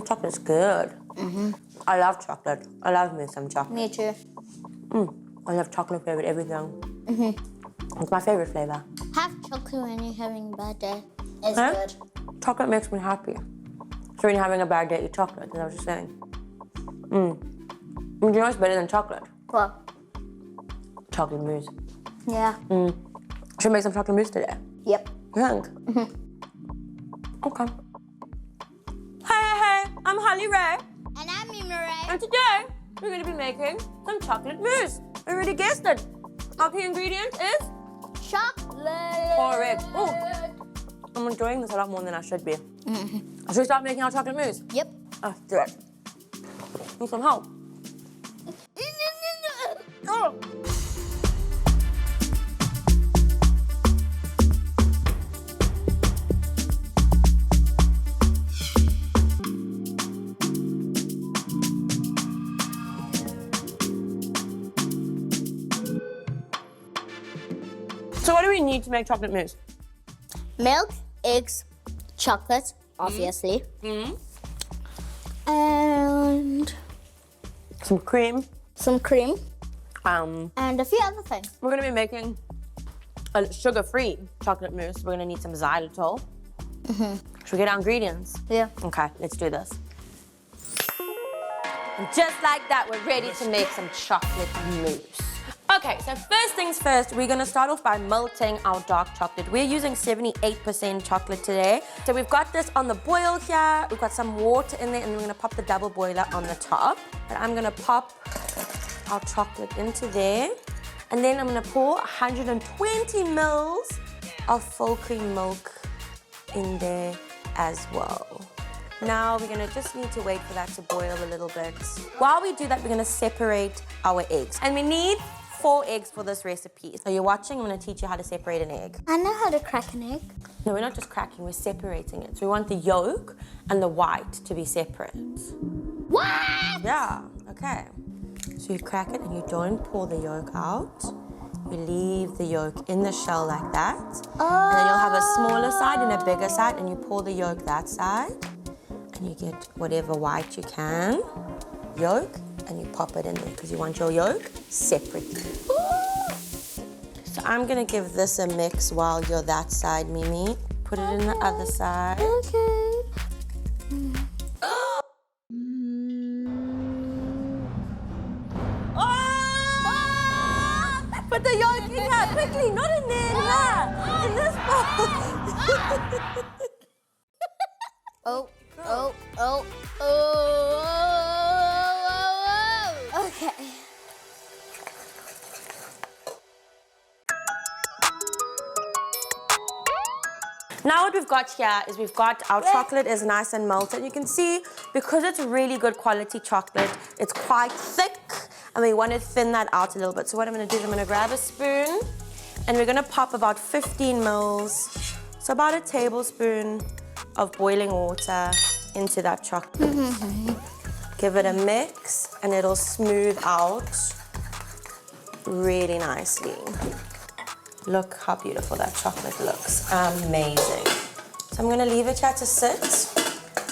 Chocolate's good. I love chocolate. I love me some chocolate. Me too. I love chocolate flavored everything. It's my favorite flavor. Have chocolate when you're having a bad day. It's Huh? good. Chocolate makes me happy. So when you're having a bad day, eat chocolate. Is that what you're saying? Do you know what's better than chocolate? What? Chocolate mousse. Yeah. Should we make some chocolate mousse today? Yep. You think? Okay. Hey, I'm Holly Ray. And I'm Mima Ray. And today, we're going to be making some chocolate mousse. You already guessed it. Our key ingredient is Chocolate. correct. Oh, I'm enjoying this a lot more than I should be. Should we start making our chocolate mousse? Yep. Oh, do it. Need some help. Oh. So what do we need to make chocolate mousse? Milk, eggs, chocolate, obviously. And Some cream. some cream. Um, And a few other things. We're gonna be making a sugar-free chocolate mousse. We're gonna need some xylitol. Should we get our ingredients? Yeah. Okay, let's do this. And just like that, we're ready to make some chocolate mousse. Okay, so first things first, we're gonna start off by melting our dark chocolate. We're using 78% chocolate today. So we've got this on the boil here, we've got some water in there, and we're gonna pop the double boiler on the top. And I'm gonna pop our chocolate into there. And then I'm gonna pour 120 mils of full cream milk in there as well. Now we're gonna just need to wait for that to boil a little bit. While we do that, we're gonna separate our eggs. And we need 4 eggs for this recipe. So you're watching, I'm gonna teach you how to separate an egg. I know how to crack an egg. No, we're not just cracking, we're separating it. So we want the yolk and the white to be separate. What? Yeah, okay. So you crack it and you don't pour the yolk out. You leave the yolk in the shell like that. And then you'll have a smaller side and a bigger side, and you pour the yolk that side. And you get whatever white you can, yolk, and you pop it in there because you want your yolk separately. So I'm gonna give this a mix while you're that side, Mimi. Put it in the other side. Okay. Put the yolk in here, quickly, not in there, yeah. In this bowl. Oh. Okay. Now what we've got here is we've got our chocolate is nice and melted. You can see, because it's really good quality chocolate, it's quite thick, and we want to thin that out a little bit. So what I'm gonna do is I'm gonna grab a spoon, and we're gonna pop about 15 mils, so about a tablespoon of boiling water into that chocolate. Give it a mix, and it'll smooth out really nicely. Look how beautiful that chocolate looks. Amazing. So I'm gonna leave it here to sit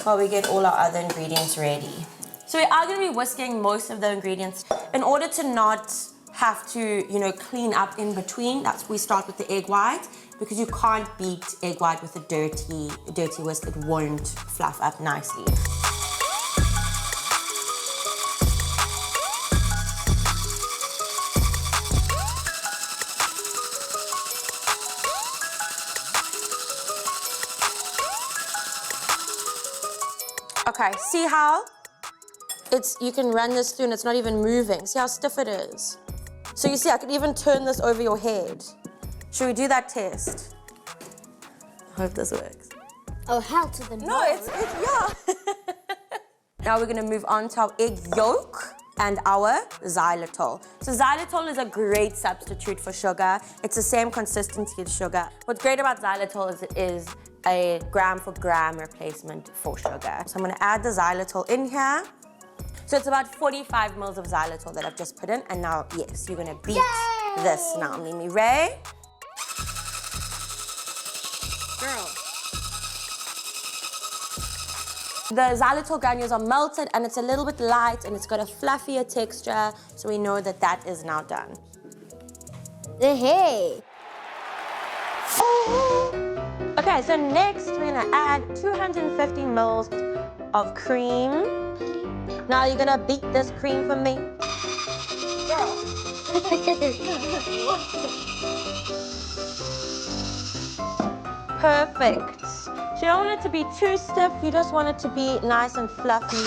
while we get all our other ingredients ready. So we are gonna be whisking most of the ingredients. In order to not have to, clean up in between, that's we start with the egg white, because you can't beat egg white with a dirty whisk. It won't fluff up nicely. Okay, see how you can run this through and it's not even moving. See how stiff it is? So you see, I could even turn this over your head. Should we do that test? I hope this works. Oh, hell to the No, it's yeah. Now we're gonna move on to our egg yolk and our xylitol. So xylitol is a great substitute for sugar. It's the same consistency as sugar. What's great about xylitol is it is a gram for gram replacement for sugar. So I'm gonna add the xylitol in here. So it's about 45 mils of xylitol that I've just put in. And now, yes, you're gonna beat this now, Mimi Ray. Girl. The xylitol granules are melted and it's a little bit light and it's got a fluffier texture, so we know that that is now done. Hey. Okay, so next we're gonna add 250 mils of cream. Now you're gonna beat this cream for me. Perfect. So you don't want it to be too stiff, you just want it to be nice and fluffy.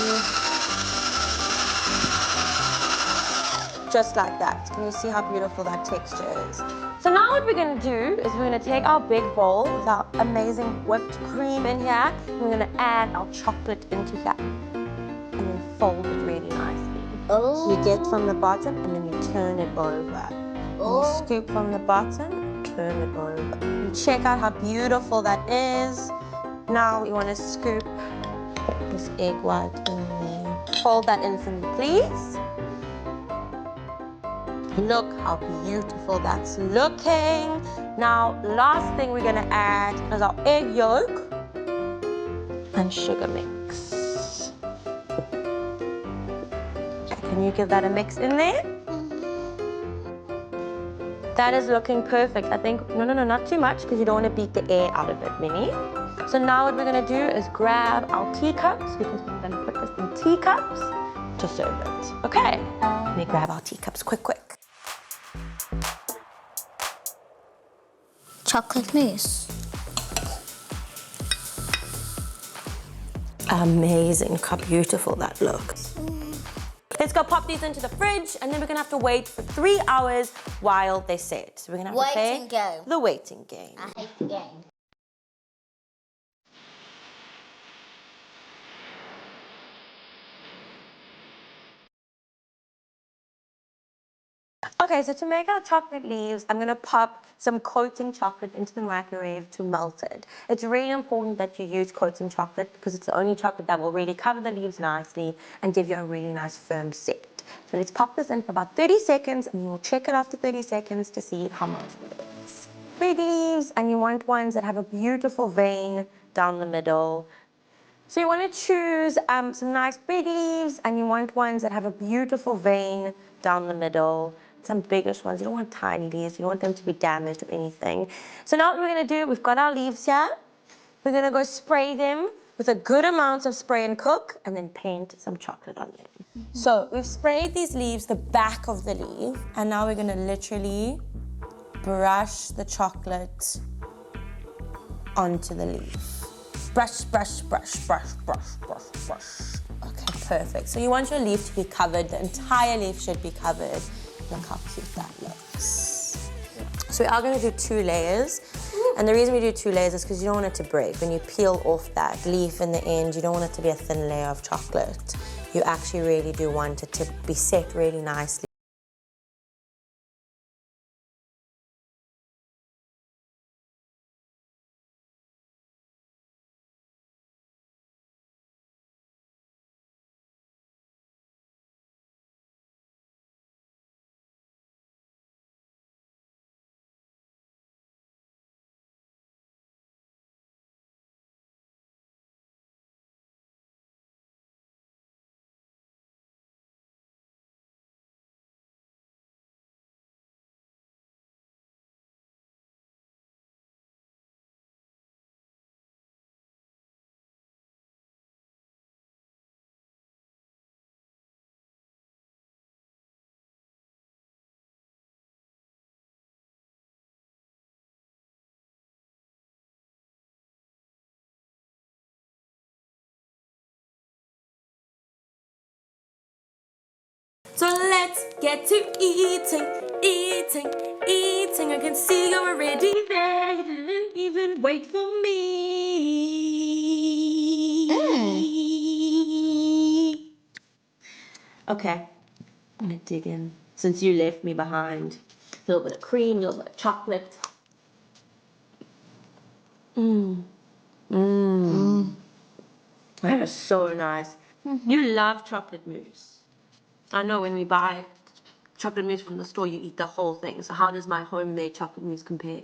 Just like that. Can you see how beautiful that texture is? So now what we're gonna do is we're gonna take our big bowl with our amazing whipped cream in here, and we're gonna add our chocolate into here, and then fold it really nicely. Oh. You get from the bottom, and then you turn it over. You scoop from the bottom, turn it over. And check out how beautiful that is. Now you wanna scoop this egg white in there. Fold that in for me, please. Look how beautiful that's looking. Now, last thing we're gonna add is our egg yolk and sugar mix. Okay, can you give that a mix in there? That is looking perfect. I think, no, not too much, because you don't want to beat the air out of it, Minnie. So now what we're gonna do is grab our teacups, because we're gonna put this in teacups to serve it. Okay, let me grab our teacups quick. Chocolate mousse. Amazing, look how beautiful that looks. Let's go pop these into the fridge, and then we're gonna have to wait for 3 hours while they set. So we're gonna have to play Waiting game. the waiting game. I hate the game. Okay, so to make our chocolate leaves, I'm gonna pop some coating chocolate into the microwave to melt it. It's really important that you use coating chocolate because it's the only chocolate that will really cover the leaves nicely and give you a really nice firm set. So let's pop this in for about 30 seconds and we'll check it after 30 seconds to see how much it is. Big leaves, and you want ones that have a beautiful vein down the middle. So you want to choose some nice big leaves, and you want ones that have a beautiful vein down the middle. Some biggish ones. You don't want tiny leaves. You don't want them to be damaged or anything. So now what we're going to do, we've got our leaves here. We're going to go spray them with a good amount of spray and cook, and then paint some chocolate on them. So we've sprayed these leaves, the back of the leaf, and now we're going to literally brush the chocolate onto the leaf. Brush. Okay, perfect. So you want your leaf to be covered. The entire leaf should be covered. Look how cute that looks. So we are going to do 2 layers. And the reason we do 2 layers is because you don't want it to break. When you peel off that leaf in the end, you don't want it to be a thin layer of chocolate. You actually really do want it to be set really nicely. So let's get to eating. I can see you're already there. You didn't even wait for me. Okay, I'm gonna dig in. Since you left me behind, a little bit of cream, a little bit of chocolate. That is so nice. You love chocolate mousse. I know when we buy chocolate mousse from the store, you eat the whole thing. So how does my homemade chocolate mousse compare?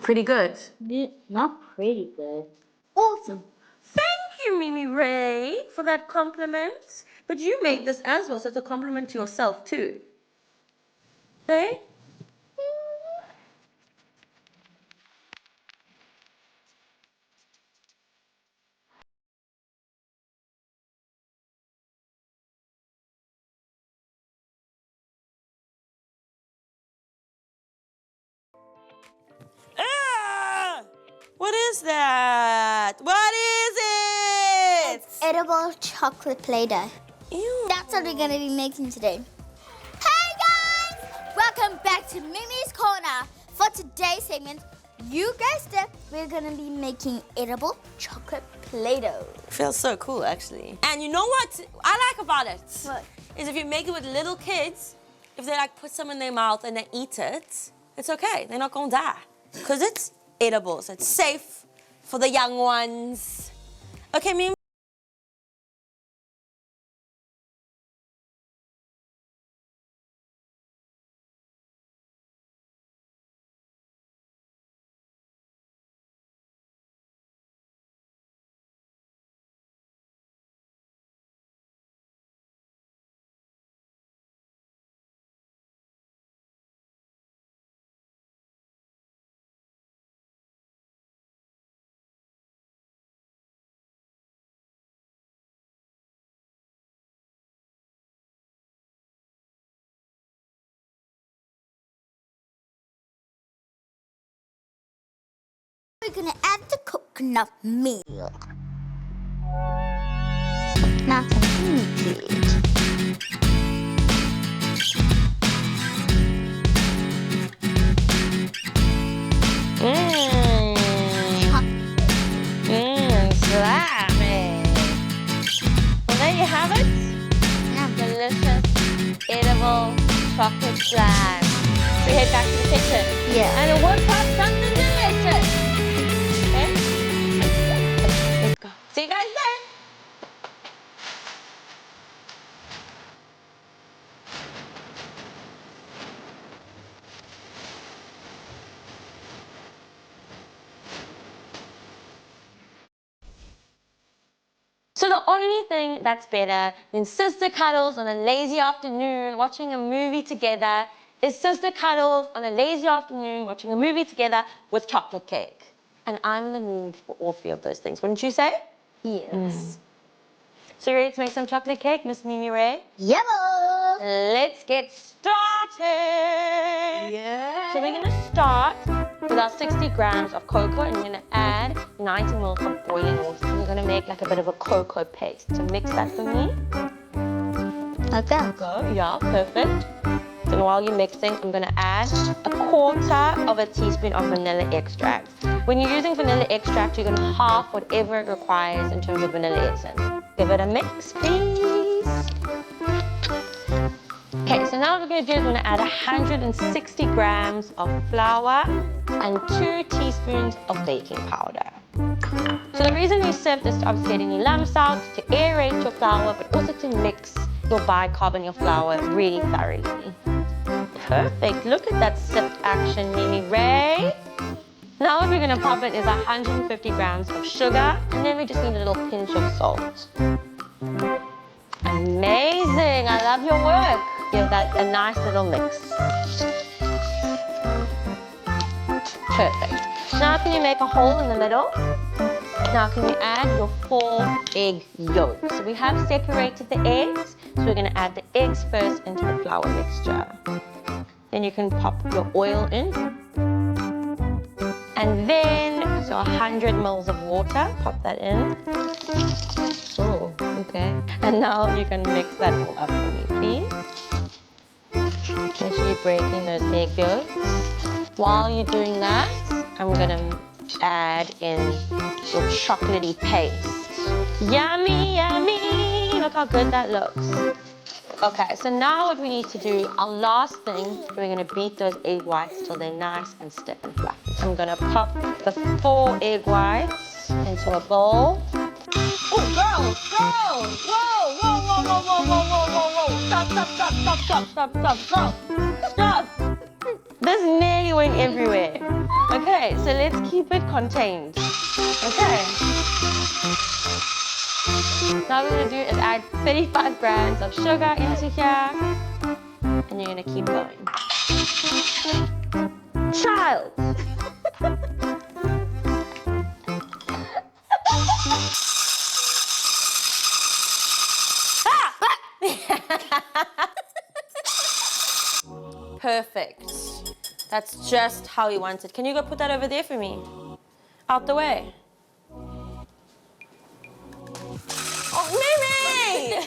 Pretty good. Not pretty good. Awesome. Mimi Ray, for that compliment. But you made this as well, so it's a compliment to yourself too. Okay? Ah! What is that? What is it? It's edible chocolate Play-Doh. Ew. That's what we're going to be making today. Hey guys! Welcome back to Mimi's Corner. For today's segment, you guessed it, we're going to be making edible chocolate Play-Doh. Feels so cool, actually. And you know what I like about it? What? Is if you make it with little kids, if they like put some in their mouth and they eat it, it's okay. They're not gonna die. Because it's edible, so it's safe for the young ones. Okay, Mimi. We're going to add the coconut milk. Not good. Slimy. Well, there you have it. Delicious, edible chocolate slime. So we head back to the kitchen. Yeah. And we'll work up something delicious. Okay? Let's go. See you guys there. So the only thing that's better than sister cuddles on a lazy afternoon watching a movie together is sister cuddles on a lazy afternoon watching a movie together with chocolate cake. And I'm in the mood for all three of those things, wouldn't you say? Yes. So you ready to make some chocolate cake, Miss Mimi Ray? Yellow. Let's get started! Yeah. So we're gonna start with our 60 grams of cocoa and you're gonna add 90 ml of boiling water. And you're gonna make like a bit of a cocoa paste. So mix that for me. Like that. Go, yeah, perfect. And while you're mixing, I'm gonna add a quarter of a teaspoon of vanilla extract. When you're using vanilla extract, you're gonna half whatever it requires in terms of vanilla essence. Give it a mix, please. Okay, so now what we're going to do is we're going to add 160 grams of flour and 2 teaspoons of baking powder. So the reason we sift is to obviously get any lumps out, to aerate your flour, but also to mix your bicarb and your flour really thoroughly. Perfect. Look at that sift action, Mimi Ray. Now what we're going to pop in is 150 grams of sugar, and then we just need a little pinch of salt. Amazing. I love your work. Give that a nice little mix. Perfect. Now can you make a hole in the middle? Now can you add your 4 egg yolks? So we have separated the eggs, so we're going to add the eggs first into the flour mixture. Then you can pop your oil in. And then, so 100 ml of water, pop that in. Oh, okay. And now you can mix that all up for me, please. Make sure you're breaking those egg yolks. While you're doing that, I'm gonna add in your chocolatey paste. Yummy, yummy! Look how good that looks. Okay, so now what we need to do, our last thing, we're gonna beat those egg whites till they're nice and stiff and fluffy. I'm gonna pop the 4 egg whites into a bowl. Oh, girls! Whoa, whoa, whoa, whoa, whoa, whoa, whoa, whoa, whoa! Stop, stop, stop, stop, stop, stop, stop, stop! Stop! This nearly went everywhere. Okay, so let's keep it contained. Okay. Now what we're gonna do is add 35 grams of sugar into here. And you're gonna keep going. Child! Perfect. That's just how you want it. Can you go put that over there for me? Out the way. Oh, Mimi!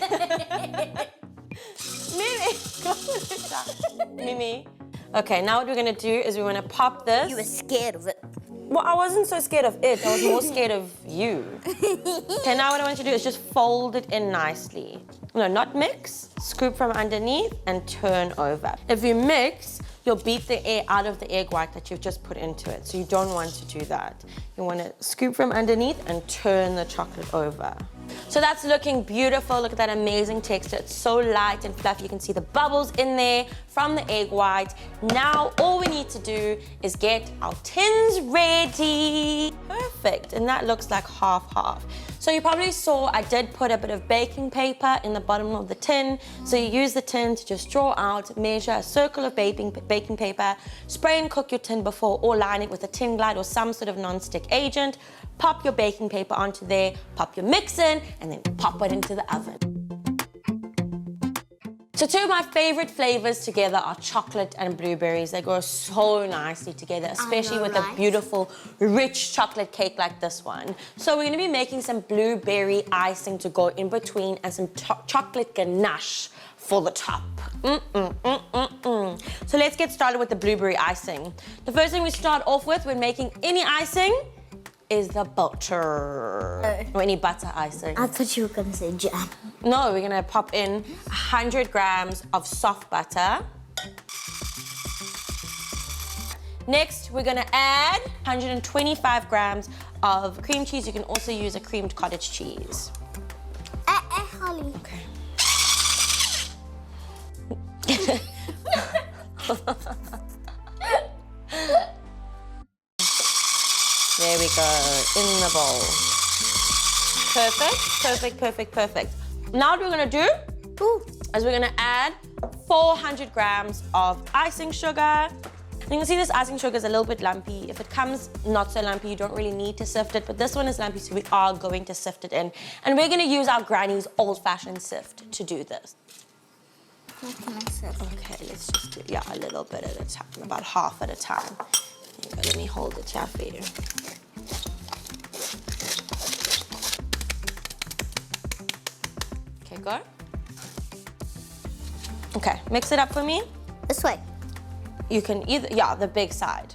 Mimi! Mimi. Okay, now what we're gonna do is we're gonna pop this. You were scared of it. Well, I wasn't so scared of it. I was more scared of you. Okay, now what I want you to do is just fold it in nicely. No, not mix. Scoop from underneath and turn over. If you mix, you'll beat the air out of the egg white that you've just put into it. So you don't want to do that. You want to scoop from underneath and turn the chocolate over. So that's looking beautiful. Look at that amazing texture. It's so light and fluffy. You can see the bubbles in there from the egg white. Now all we need to do is get our tins ready. Perfect. And that looks like half-half. So you probably saw I did put a bit of baking paper in the bottom of the tin. So you use the tin to just draw out, measure a circle of baking paper, spray and cook your tin before, or line it with a tin glide or some sort of non-stick agent. Pop your baking paper onto there, pop your mix in, and then pop it into the oven. So two of my favorite flavors together are chocolate and blueberries. They go so nicely together, especially with a beautiful, rich chocolate cake like this one. So we're gonna be making some blueberry icing to go in between and some chocolate ganache for the top. So let's get started with the blueberry icing. The first thing we start off with when making any icing is the butter. Or any butter icing. I thought you were gonna say jam. No, we're gonna pop in 100 grams of soft butter. Next, we're gonna add 125 grams of cream cheese. You can also use a creamed cottage cheese. Holly. Okay. There we go, in the bowl. Perfect, perfect, perfect, perfect. Now what we're gonna do is we're gonna add 400 grams of icing sugar. And you can see this icing sugar is a little bit lumpy. If it comes not so lumpy, you don't really need to sift it, but this one is lumpy, so we are going to sift it in. And we're gonna use our granny's old-fashioned sift to do this. What can I sift? Okay, let's just do, yeah, a little bit at a time, about half at a time. There you go, let me hold it here for you. Okay, go. Okay, mix it up for me. This way. You can either, yeah, the big side.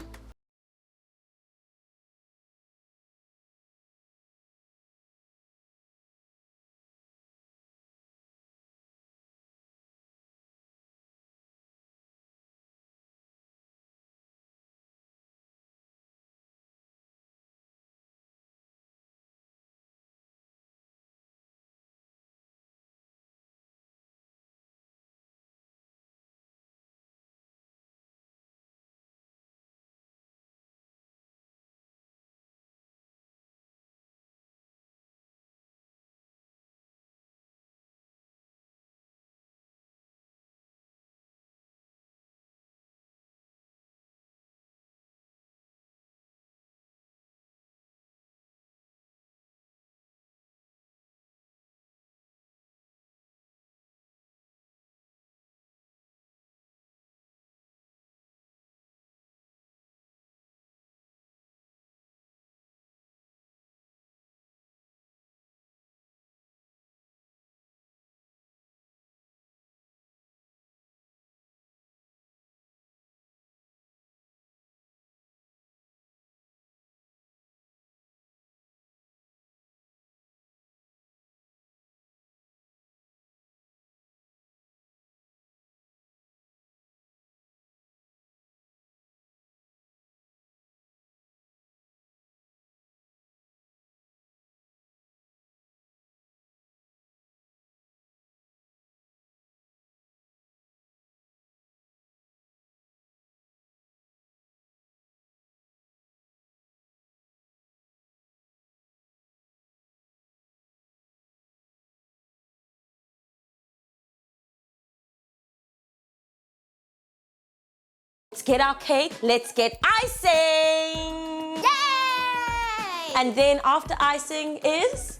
Let's get our cake, let's get icing! Yay! And then after icing is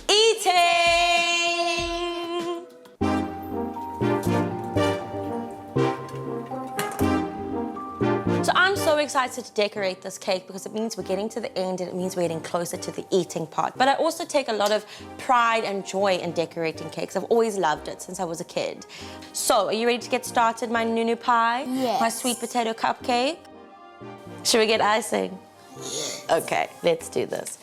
eating! So I'm so excited to decorate this cake because it means we're getting to the end and it means we're getting closer to the eating part. But I also take a lot of pride and joy in decorating cakes. I've always loved it since I was a kid. So, are you ready to get started, my nunu pie? Yes. My sweet potato cupcake? Should we get icing? Yes. Okay, let's do this.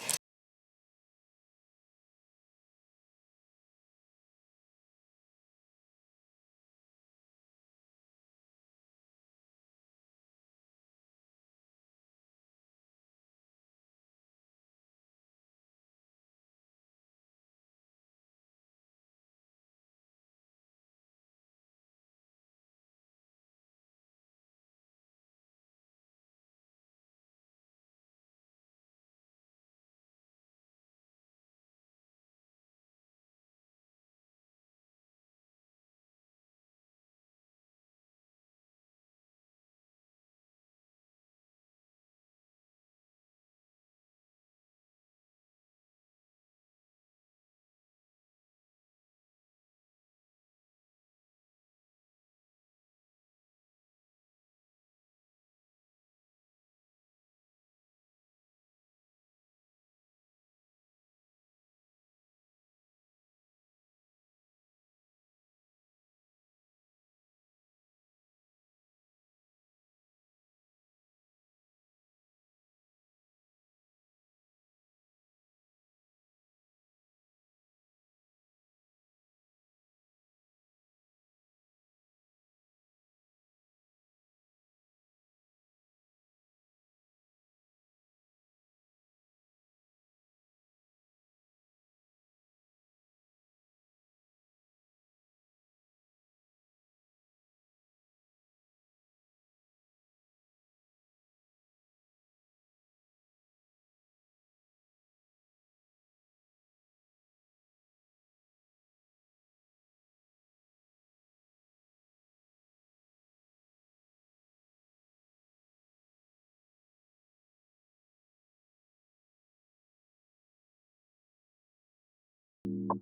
Milo,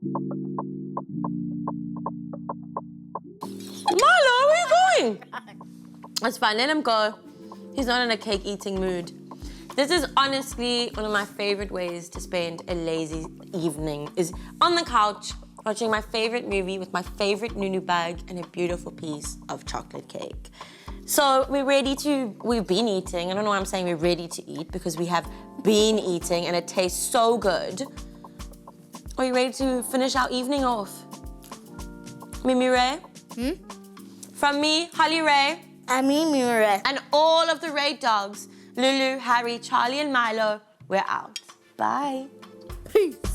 where are you going? It's fine, let him go. He's not in a cake eating mood. This is honestly one of my favorite ways to spend a lazy evening, is on the couch watching my favorite movie with my favorite nunu bag and a beautiful piece of chocolate cake. So we've been eating. I don't know why I'm saying we're ready to eat, because we have been eating and it tastes so good. Are you ready to finish our evening off? Mimi Ray? From me, Holly Ray. I'm Mimi Ray. And all of the Ray dogs, Lulu, Harry, Charlie, and Milo, we're out. Bye. Peace.